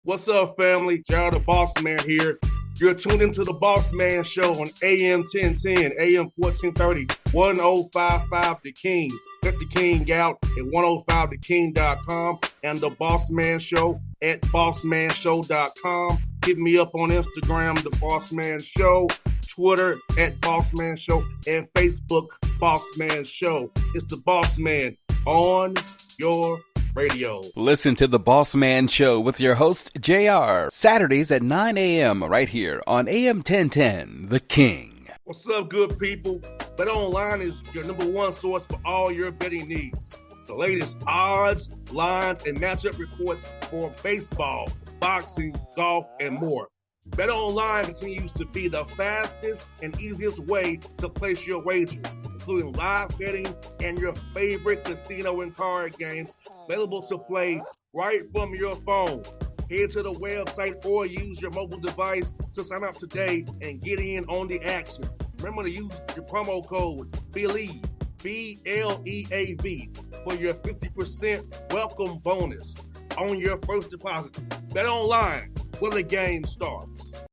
What's up, family? Jared the Bossman here. You're tuned into the Bossman Show on AM 1010, AM 1430, 1055 The King. Let the King out at 105theking.com and the Bossman Show at bossmanshow.com. Hit me up on Instagram, The Bossman Show, Twitter at Bossman Show, and Facebook, Bossman Show. It's the Bossman on your radio. Listen to the Bossman Show with your host, JR, Saturdays at 9 a.m. right here on AM 1010, The King. What's up, good people? BetOnline is your number one source for all your betting needs. The latest odds, lines, and matchup reports for baseball, boxing, golf, and more. BetOnline continues to be the fastest and easiest way to place your wagers, including live betting and your favorite casino and card games available to play right from your phone. Head to the website or use your mobile device to sign up today and get in on the action. Remember to use your promo code BELIEVE, BLEAV, for your 50% welcome bonus on your first deposit. BetOnline, where the game starts.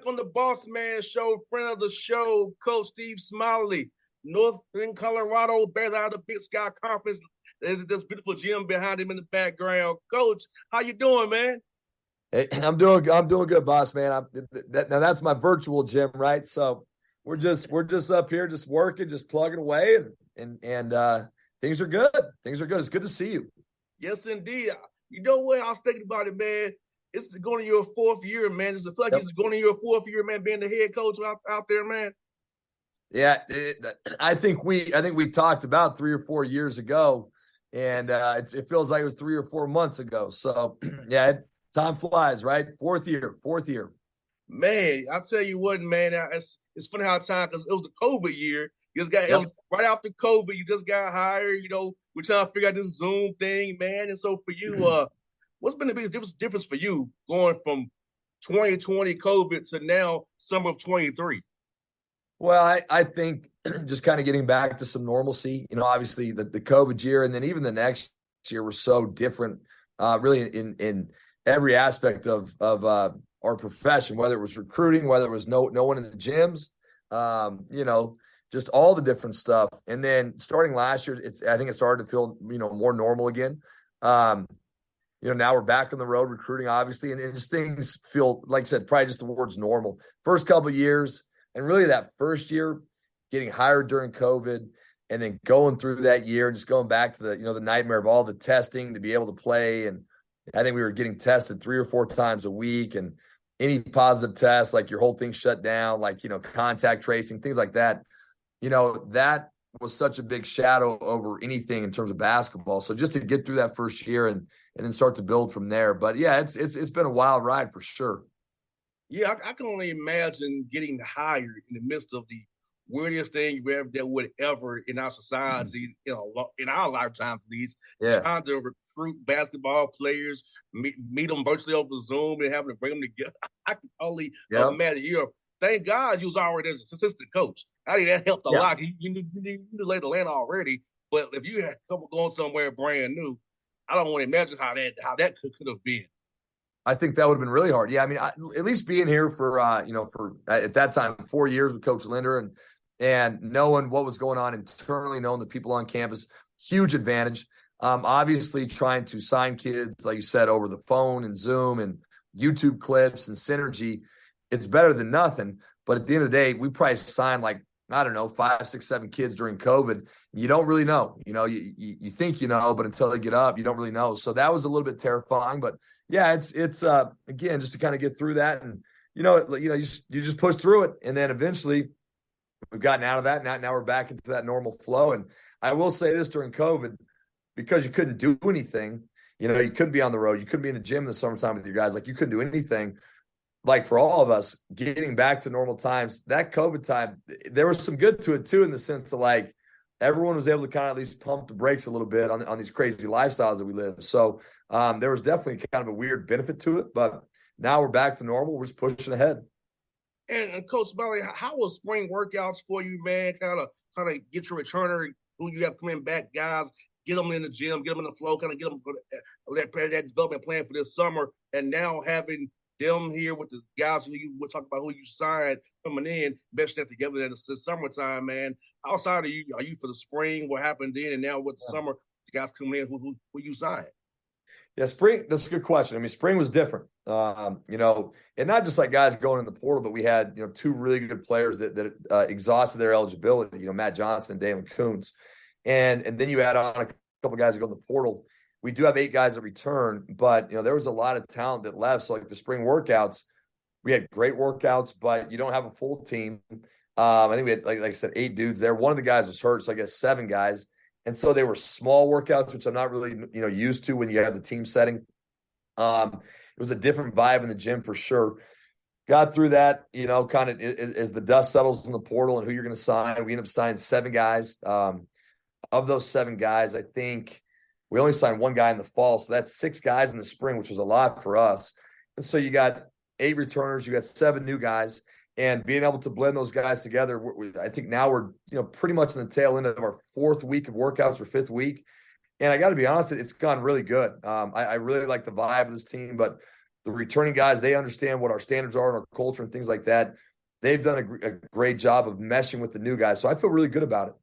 On the Bossman Show, friend of the show, Coach Steve Smiley, Northern Colorado, based out of the Big Sky Conference. There's this beautiful gym behind him in the background. Coach, how you doing, man? Hey, I'm doing good, boss man. Now that's my virtual gym, right? So we're just up here, just working, just plugging away, and things are good. Things are good. It's good to see you. Yes, indeed. You know what? I was thinking about it, man. It's going to your fourth year, man. It's like it's going to your fourth year, man, being the head coach out there, man. Yeah, I think we talked about 3 or 4 years ago, and it feels like it was 3 or 4 months ago. So, yeah, time flies, right? Fourth year. Man, I'll tell you what, man. It's funny how time, because it was the COVID year. You just got it was right after COVID. You just got hired. You know, we're trying to figure out this Zoom thing, man. And so for you, what's been the biggest difference for you going from 2020 COVID to now summer of 23? Well, I think just kind of getting back to some normalcy. You know, obviously the COVID year and then even the next year were so different, really in every aspect of our profession, whether it was recruiting, whether it was no one in the gyms, you know, just all the different stuff. And then starting last year, I think it started to feel, you know, more normal again. You know, now we're back on the road recruiting, obviously, and just things feel, like I said, probably just towards normal. First couple of years, and really that first year, getting hired during COVID, and then going through that year and just going back to the nightmare of all the testing to be able to play. And I think we were getting tested 3 or 4 times a week, and any positive test, like your whole thing shut down, like, you know, contact tracing, things like that. You know, that was such a big shadow over anything in terms of basketball. So just to get through that first year and then start to build from there. But yeah, it's been a wild ride for sure. Yeah, I can only imagine getting hired in the midst of the weirdest thing that would ever in our society, you know, in our lifetime, at least. Yeah. Trying to recruit basketball players, meet them virtually over Zoom and having to bring them together. I can only imagine. Thank God you was already as an assistant coach. I think that helped a lot. You knew to lay the land already, but if you had trouble going somewhere brand new, I don't want to imagine how that could have been. I think that would have been really hard. Yeah, I mean, at least being here for for at that time 4 years with Coach Linder and knowing what was going on internally, knowing the people on campus, huge advantage. Obviously, trying to sign kids, like you said, over the phone and Zoom and YouTube clips and Synergy, it's better than nothing. But at the end of the day, we probably signed like, I don't know, 5, 6, 7 kids during COVID. You don't really know. You know, you think you know, but until they get up, you don't really know. So that was a little bit terrifying. But yeah, it's again, just to kind of get through that you just push through it. And then eventually we've gotten out of that. Now we're back into that normal flow. And I will say this, during COVID, because you couldn't do anything, you couldn't be on the road. You couldn't be in the gym in the summertime with your guys. Like, you couldn't do anything. Like, for all of us, getting back to normal times, that COVID time, there was some good to it too, in the sense of, like, everyone was able to kind of at least pump the brakes a little bit on these crazy lifestyles that we live. So there was definitely kind of a weird benefit to it, but now we're back to normal. We're just pushing ahead. And Coach Smiley, how was spring workouts for you, man? Kind of trying to get your returner, who you have coming back, guys, get them in the gym, get them in the flow, kind of get them for that development plan for this summer. And now having them here with the guys who you were talking about, who you signed coming in, mesh that together in the summertime, man. Outside of you, are you for the spring? What happened then, and now with the summer, the guys coming in, who you signed? Yeah, spring, that's a good question. I mean, spring was different, and not just like guys going in the portal, but we had, two really good players that exhausted their eligibility, Matt Johnson and Dalen Kuntz. And then you add on a couple guys that go in the portal. We do have 8 guys that return, but, there was a lot of talent that left. So, like, the spring workouts, we had great workouts, but you don't have a full team. I think we had, like I said, 8 dudes there. One of the guys was hurt, so I guess 7 guys. And so they were small workouts, which I'm not really, used to when you have the team setting. It was a different vibe in the gym for sure. Got through that, kind of as the dust settles in the portal and who you're going to sign. We ended up signing 7 guys. Of those 7 guys, I think we only signed 1 guy in the fall. So that's 6 guys in the spring, which was a lot for us. And so you got 8 returners, you got 7 new guys. And being able to blend those guys together, I think now we're, pretty much in the tail end of our 4th week of workouts or 5th week. And I got to be honest, it's gone really good. I really like the vibe of this team, but the returning guys, they understand what our standards are and our culture and things like that. They've done a great job of meshing with the new guys. So I feel really good about it.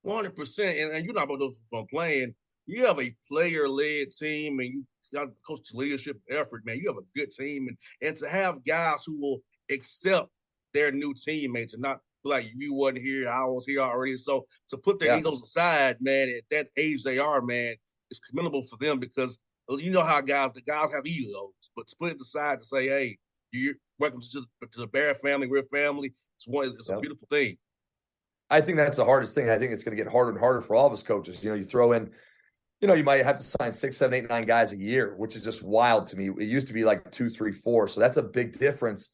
100%. And you're not about those from playing. You have a player-led team, and you got coach leadership effort, man. You have a good team. And to have guys who will accept their new teammates and not like, you wasn't here, I was here already. So to put their egos aside, man, at that age they are, man, it's commendable for them, because you know how the guys have egos, but to put it aside to say, hey, you're welcome to the Bear family, we're family. It's a beautiful thing. I think that's the hardest thing. I think it's going to get harder and harder for all of us coaches. You throw in, you might have to sign 6, 7, 8, 9 guys a year, which is just wild to me. It used to be like 2, 3, 4. So that's a big difference.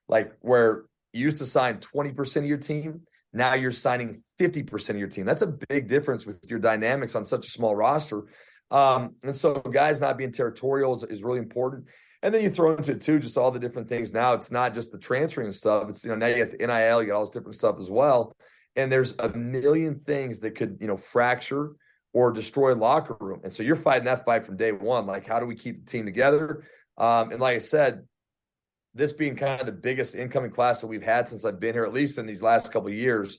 Like, where you used to sign 20% of your team, now you're signing 50% of your team. That's a big difference with your dynamics on such a small roster. And so guys not being territorial is really important. And then you throw into it too, just all the different things. Now it's not just the transferring and stuff. It's, now you got the NIL, you got all this different stuff as well. And there's a million things that could, fracture or destroy locker room. And so you're fighting that fight from day one. Like, how do we keep the team together? And like I said, this being kind of the biggest incoming class that we've had since I've been here, at least in these last couple of years,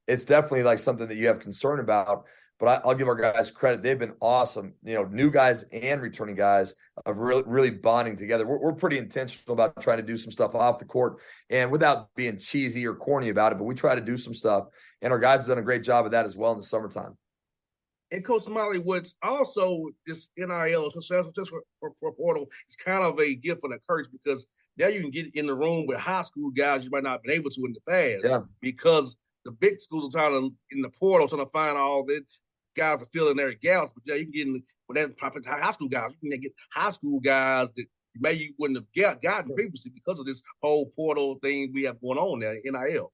it's definitely like something that you have concern about. But I'll give our guys credit. They've been awesome. New guys and returning guys of really bonding together. We're pretty intentional about trying to do some stuff off the court, and without being cheesy or corny about it, but we try to do some stuff. And our guys have done a great job of that as well in the summertime. And Coach Smiley, what's also this NIL, just for portal, it's kind of a gift and a curse, because now you can get in the room with high school guys you might not have been able to in the past, because the big schools are trying to, in the portal, trying to find all the guys to fill in their gaps. But yeah, you can get in with that high school guys. You can get high school guys that maybe you wouldn't have gotten previously because of this whole portal thing we have going on there, NIL.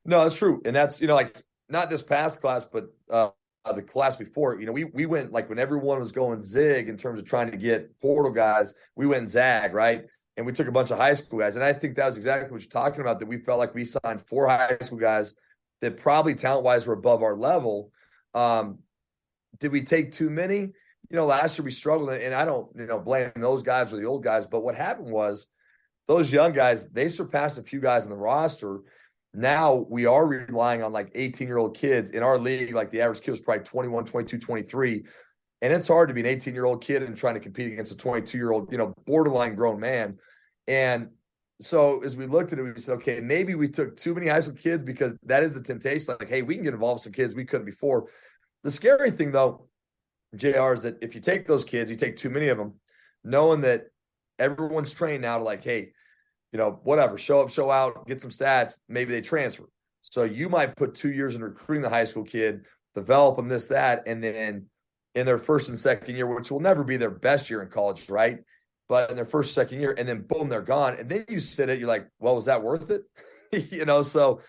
No, that's true. And that's, like, not this past class, but the class before, we went, like, when everyone was going zig in terms of trying to get portal guys, we went zag, right? And we took a bunch of high school guys. And I think that was exactly what you're talking about, that we felt like we signed 4 high school guys that probably talent-wise were above our level. Did we take too many? Last year we struggled, and I don't, blame those guys or the old guys. But what happened was those young guys, they surpassed a few guys in the roster. Now we are relying on like 18-year-old kids in our league. Like, the average kid was probably 21, 22, 23. And it's hard to be an 18-year-old kid and trying to compete against a 22-year-old, borderline grown man. And so as we looked at it, we said, okay, maybe we took too many high school kids, because that is the temptation. Like, hey, we can get involved with some kids we couldn't before. The scary thing, though, JR, is that if you take those kids, you take too many of them, knowing that everyone's trained now to, like, hey, whatever, show up, show out, get some stats, maybe they transfer. So you might put 2 years in recruiting the high school kid, develop them, this, that, and then in their first and second year, which will never be their best year in college, right? But in their first, second year, and then boom, they're gone. And then you sit it, you're like, well, was that worth it? So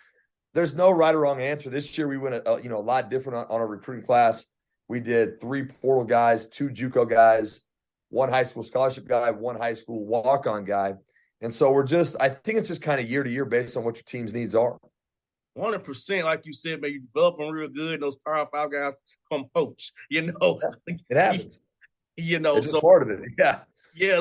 there's no right or wrong answer. This year we went a lot different on our recruiting class. We did 3 portal guys, 2 JUCO guys, 1 high school scholarship guy, 1 high school walk-on guy. And so I think it's just kind of year to year based on what your team's needs are. 100%, like you said, man, you develop them real good. And those Power 5 guys come poach, It happens. It's so part of it. Yeah. Yeah,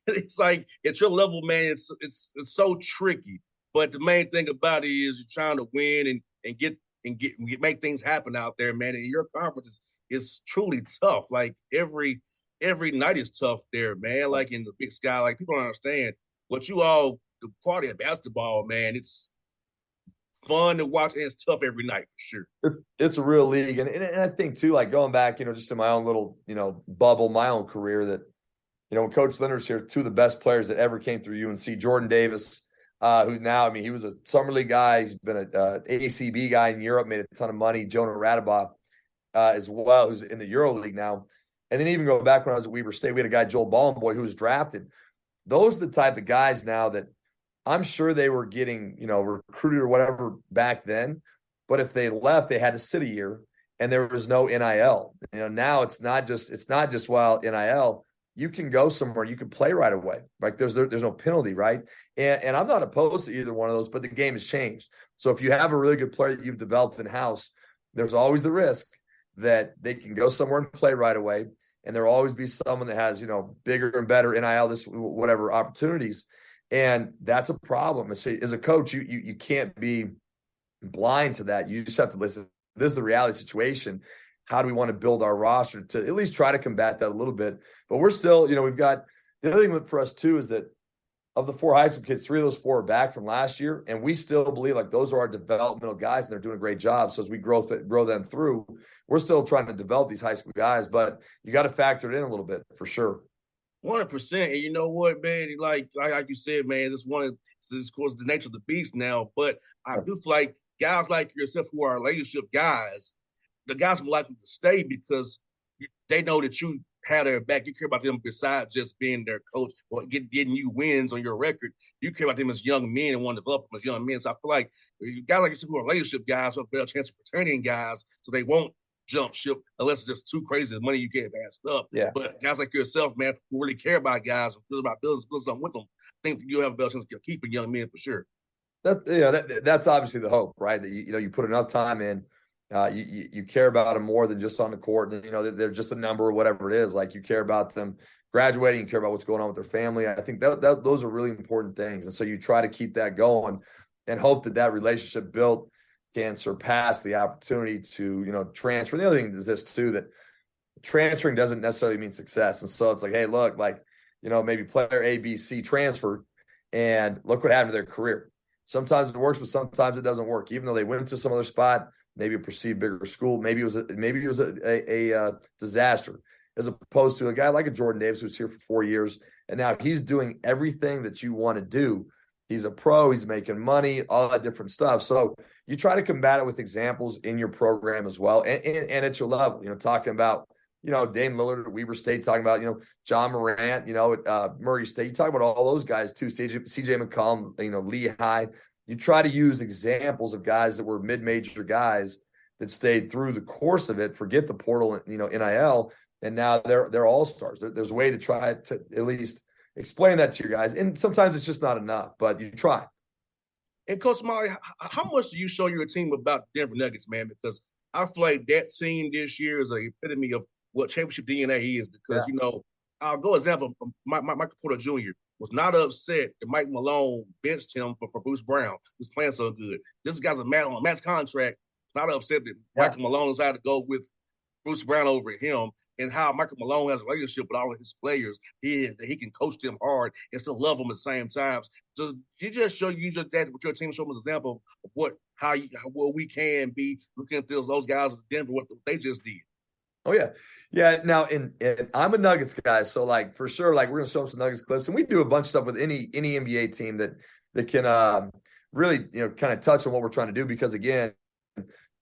it's like at your level, man, it's so tricky. But the main thing about it is you're trying to win and make things happen out there, man. And your conference is truly tough. Like every night is tough there, man. Like in the Big Sky, like people don't understand what the quality of basketball, man. It's fun to watch and it's tough every night for sure. It's a real league, and I think too, like going back, just in my own little bubble, my own career, that when Coach Linder's here, 2 of the best players that ever came through UNC, Jordan Davis, who now, he was a summer league guy. He's been an ACB guy in Europe, made a ton of money. Jonah Radaba as well, who's in the Euro League now. And then even go back when I was at Weber State, we had a guy, Joel Ballenboy, who was drafted. Those are the type of guys now that I'm sure they were getting, recruited or whatever back then. But if they left, they had to sit a year, and there was no NIL. Now it's not just NIL. You can go somewhere, you can play right away. Like there's no penalty, right? And I'm not opposed to either one of those, but the game has changed. So if you have a really good player that you've developed in-house, there's always the risk that they can go somewhere and play right away. And there'll always be someone that has, bigger and better NIL, whatever opportunities. And that's a problem. As a coach, you can't be blind to that. You just have to listen. This is the reality situation. How do we want to build our roster to at least try to combat that a little bit? But we're still, we've got the other thing for us too is that of the 4 high school kids, 3 of those 4 are back from last year, and we still believe like those are our developmental guys, and they're doing a great job. So as we grow them through, we're still trying to develop these high school guys, but you got to factor it in a little bit for sure. 100%. And you know what, man? Like you said, man, this is of course the nature of the beast now. But I do feel like guys like yourself who are relationship guys, the guys are likely to stay because they know that you have their back. You care about them besides just being their coach or getting you wins on your record. You care about them as young men and want to develop them as young men. So I feel like guys like yourself who are relationship guys have a better chance of returning guys, so they won't jump ship unless it's just too crazy the money you get passed up. Yeah. But guys like yourself, man, who really care about guys, who about building something with them, I think you have a better chance of keeping young men for sure. That's obviously the hope, right? That you put enough time in, you care about them more than just on the court, and they're just a number or whatever it is. Like you care about them graduating, you care about what's going on with their family. I think that those are really important things, and so you try to keep that going and hope that relationship built can surpass the opportunity to transfer. The other thing is this too, that transferring doesn't necessarily mean success, and so it's like, hey, look, like maybe player A, B, C transferred, and look what happened to their career. Sometimes it works, but sometimes it doesn't work. Even though they went to some other spot, maybe a perceived bigger school, maybe it was a disaster, as opposed to a guy like a Jordan Davis who's here for 4 years, and now he's doing everything that you want to do. He's a pro, he's making money, all that different stuff. So you try to combat it with examples in your program as well, and at your level. Talking about Dame Lillard at Weber State, talking about John Morant, at Murray State. You talk about all those guys too. CJ McCollum, Lehigh. You try to use examples of guys that were mid-major guys that stayed through the course of it. Forget the portal, NIL, and now they're all stars. There's a way to try to at least explain that to your guys, and sometimes it's just not enough, but you try. And Coach Smiley, how much do you show your team about Denver Nuggets, man? Because I feel like that team this year is an epitome of what championship DNA is. Because I'll go example. Michael Porter Jr. was not upset that Mike Malone benched him for Bruce Brown, who's playing so good. This guy's on a max contract. Not upset that Michael Malone decided to go with Bruce Brown over him, and how Michael Malone has a relationship with all of his players. He can coach them hard and still love them at the same time. So you just that with your team, show them an example of what we can be looking at those guys in Denver, what they just did. Oh yeah. Yeah. Now, and I'm a Nuggets guy, so like for sure, like we're gonna show them some Nuggets clips, and we do a bunch of stuff with any NBA team that can really kind of touch on what we're trying to do, because again,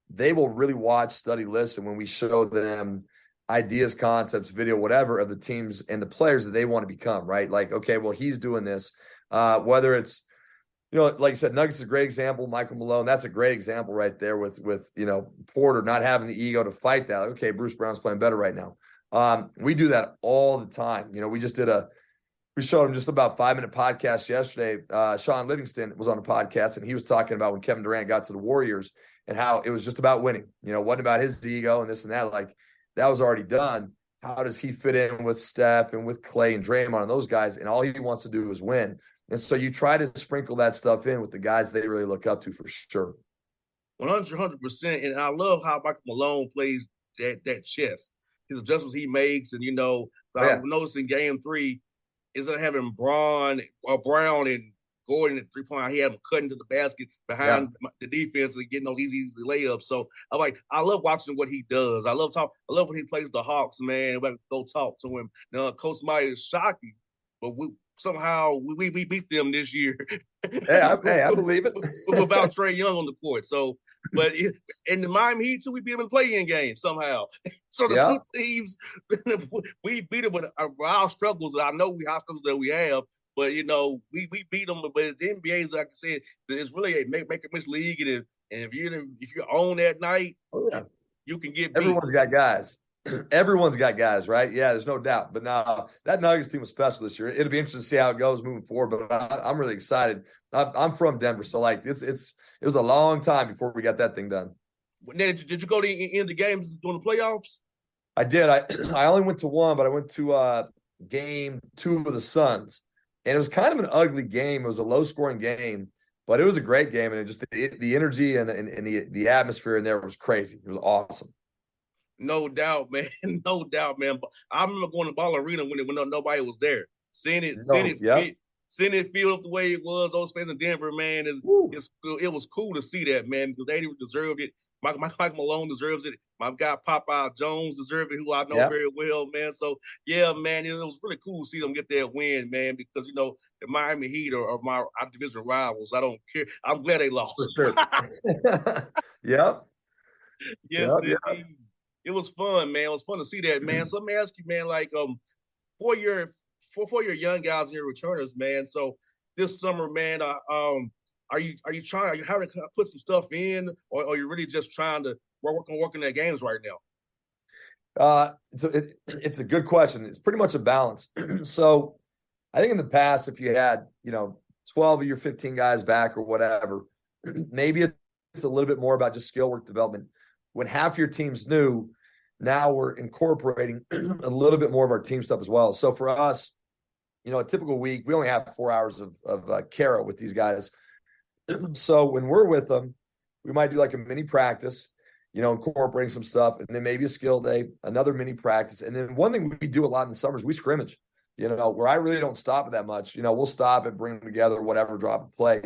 they will really watch, study, listen when we show them ideas, concepts, video, whatever of the teams and the players that they want to become. Right? Like, okay, well he's doing this, whether it's like you said, Nuggets is a great example. Michael Malone, that's a great example right there with Porter not having the ego to fight that. Like, okay, Bruce Brown's playing better right now. We do that all the time. We showed him just about 5-minute podcast yesterday. Sean Livingston was on a podcast, and he was talking about when Kevin Durant got to the Warriors and how it was just about winning. It wasn't about his ego and this and that. Like, that was already done. How does he fit in with Steph and with Clay and Draymond and those guys? And all he wants to do is win. And so you try to sprinkle that stuff in with the guys they really look up to for sure. 100%. And I love how Michael Malone plays that chess, his adjustments he makes. And, I noticed in game 3, instead of having Brown and Gordon at 3-point, he had him cutting to the basket behind the defense and getting those easy layups. So I love watching what he does. I love when he plays the Hawks, man. We go talk to him. Coach Smiley is shocking, but we beat them this year. I believe it. Without Trae Young on the court. So, but in the Miami Heat too, we beat them in the play-in game somehow. So the two teams, we beat them with our struggles. I know our struggles that we have, but we beat them. But the NBA is, like I said, it's really a make or miss league, and if you're on that night, you can get beat. Everyone's got guys. Everyone's got guys, right? Yeah, there's no doubt. But now that Nuggets team was special this year. It'll be interesting to see how it goes moving forward. But I'm really excited. I'm from Denver, so like it was a long time before we got that thing done. Now, did you go to end the games during the playoffs? I did. I only went to one, but I went to game 2 of the Suns, and it was kind of an ugly game. It was a low scoring game, but it was a great game, and it just the energy and the atmosphere in there was crazy. It was awesome. No doubt, man. No doubt, man. But I remember going to Ball Arena when nobody was there. Seeing it feel up the way it was. Those fans in Denver, man, it was cool to see that, man, because they deserved it. Michael Malone deserves it. My guy Popeye Jones deserved it, who I know very well, man. So, yeah, man, it was really cool to see them get that win, man, because, the Miami Heat are our division rivals. I don't care. I'm glad they lost. For sure. Yep. Yes, indeed. It was fun, man. It was fun to see that, man. So let me ask you, man, like for your young guys and your returners, man. So this summer, man, are you having to put some stuff in, or are you really just trying to working their games right now? So it's a good question. It's pretty much a balance. So I think in the past, if you had 12 of your 15 guys back or whatever, maybe it's a little bit more about just skill work development. When half your team's new, now we're incorporating a little bit more of our team stuff as well. So for us, a typical week, we only have 4 hours of carry with these guys. So when we're with them, we might do like a mini practice, incorporating some stuff, and then maybe a skill day, another mini practice. And then one thing we do a lot in the summer is we scrimmage, where I really don't stop it that much. We'll stop it, bring them together, whatever, drop a play.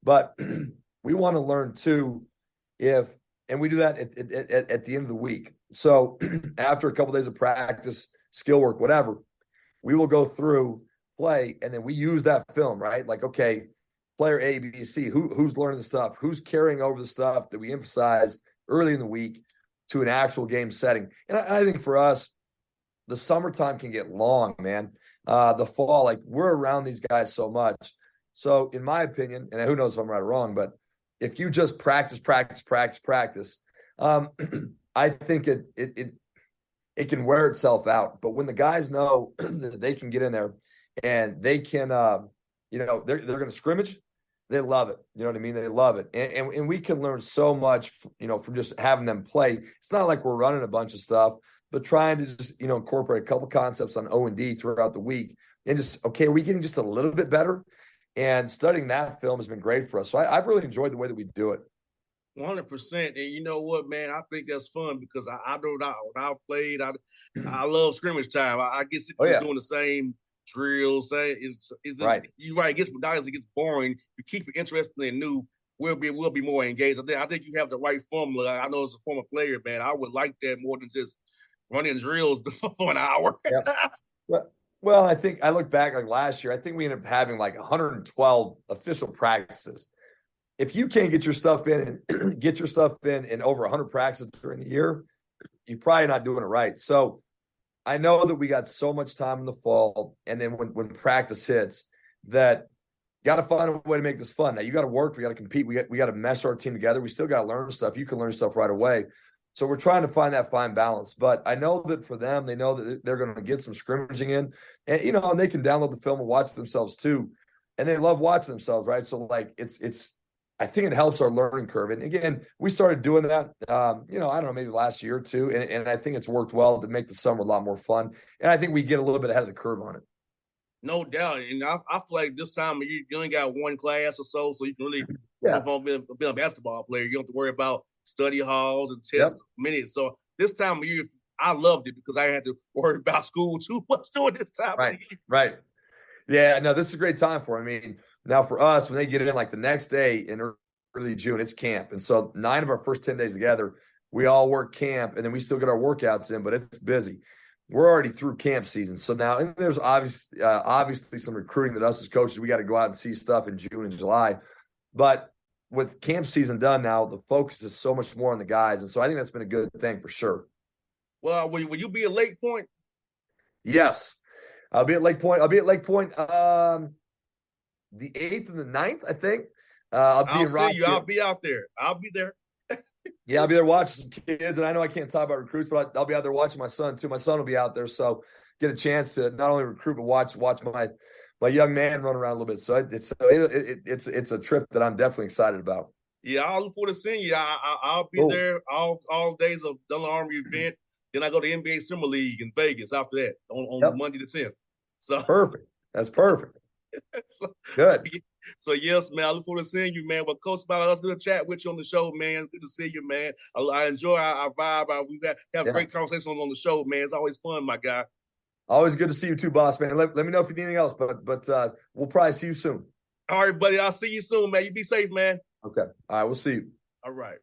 But we want to learn too and we do that at the end of the week. So after a couple of days of practice, skill work, whatever, we will go through play, and then we use that film, right? Like, okay, player A, B, C, who's learning the stuff, who's carrying over the stuff that we emphasized early in the week to an actual game setting. And I think for us, the summertime can get long, man. The fall, like we're around these guys so much. So in my opinion, and who knows if I'm right or wrong, but if you just practice, I think it can wear itself out. But when the guys know that they can get in there and they can, they're going to scrimmage, they love it. You know what I mean? They love it. And we can learn so much, from just having them play. It's not like we're running a bunch of stuff, but trying to just, incorporate a couple concepts on O&D throughout the week and just, okay, are we getting just a little bit better? And studying that film has been great for us. So I've really enjoyed the way that we do it. 100%. And you know what, man? I think that's fun because I know when I played, I love scrimmage time. I get sick of doing the same drills. It's right. You're right. It gets boring. You keep it interesting and new. We'll be more engaged. I think you have the right formula. I know as a former player, man, I would like that more than just running drills for an hour. Yep. Well, I look back like last year, I think we ended up having like 112 official practices. If you can't get your stuff in and get your stuff in over 100 practices during the year, you're probably not doing it right. So I know that we got so much time in the fall, and then when practice hits, that got to find a way to make this fun. Now you got to work, we got to compete, we got to mesh our team together. We still got to learn stuff. You can learn stuff right away. So we're trying to find that fine balance. But I know that for them, they know that they're going to get some scrimmaging in, and and they can download the film and watch themselves too, and they love watching themselves, right? So like it's. I think it helps our learning curve. And again, we started doing that, I don't know, maybe last year or two. And I think it's worked well to make the summer a lot more fun. And I think we get a little bit ahead of the curve on it. No doubt. And I feel like this time of year, you only got one class or so you can really be a basketball player. You don't have to worry about study halls and test minutes. So this time of year, I loved it because I had to worry about school too much during this time of year. Right. Yeah, no, this is a great time for them. I mean, now for us, when they get in like the next day in early June, it's camp. And so 9 of our first 10 days together, we all work camp, and then we still get our workouts in, but it's busy. We're already through camp season. So now, and there's obviously some recruiting that us as coaches, we got to go out and see stuff in June and July. But with camp season done now, the focus is so much more on the guys. And so I think that's been a good thing for sure. Well, will you be at Lake Point? Yes. I'll be at Lake Point. The 8th and the 9th, I think. I'll see you. I'll be out there. I'll be there. Yeah, I'll be there watching some kids. And I know I can't talk about recruits, but I'll be out there watching my son, too. My son will be out there. So get a chance to not only recruit, but watch my young man run around a little bit. So it's a trip that I'm definitely excited about. Yeah, I'll look forward to seeing you. I'll be there all days of the Army event. Then I go to NBA Summer League in Vegas after that on Monday the 10th. So perfect. That's perfect. Good. So yes, man, I look forward to seeing you, man. Well, Coach Smiley, it's good to chat with you on the show, man. It's good to see you, man. I enjoy our vibe. We've have great conversations on the show, man. It's always fun, my guy. Always good to see you too, boss, man. Let me know if you need anything else, but we'll probably see you soon. All right, buddy. I'll see you soon, man. You be safe, man. Okay. All right, we'll see you. All right.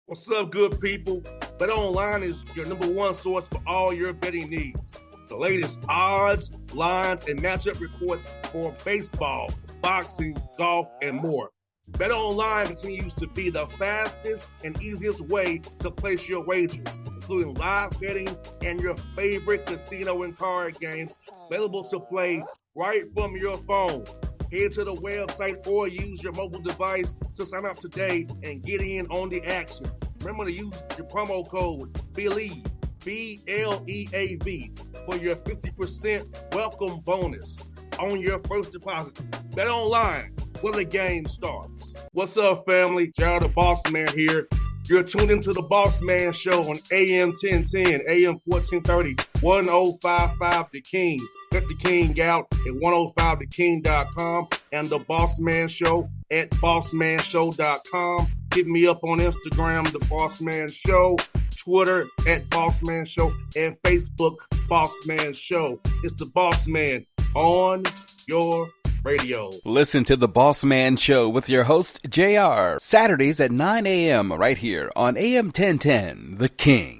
What's up, good people? BetOnline is your number one source for all your betting needs. The latest odds, lines, and matchup reports for baseball, boxing, golf, and more. BetOnline continues to be the fastest and easiest way to place your wagers, including live betting and your favorite casino and card games available to play right from your phone. Head to the website or use your mobile device to sign up today and get in on the action. Remember to use your promo code BELIEVE, BLEAV, for your 50% welcome bonus on your first deposit. BetOnline, where the game starts. What's up, family? Jared the Bossman here. You're tuned into the Bossman Show on AM 1010, AM 1430, 1055 The King. Check The King out at 105theking.com and the Bossman Show at bossmanshow.com. Hit me up on Instagram, The Bossman Show, Twitter at Bossman Show, and Facebook, Bossman Show. It's the Bossman on your radio. Listen to the Bossman Show with your host, JR, Saturdays at 9 a.m. right here on AM 1010, The King.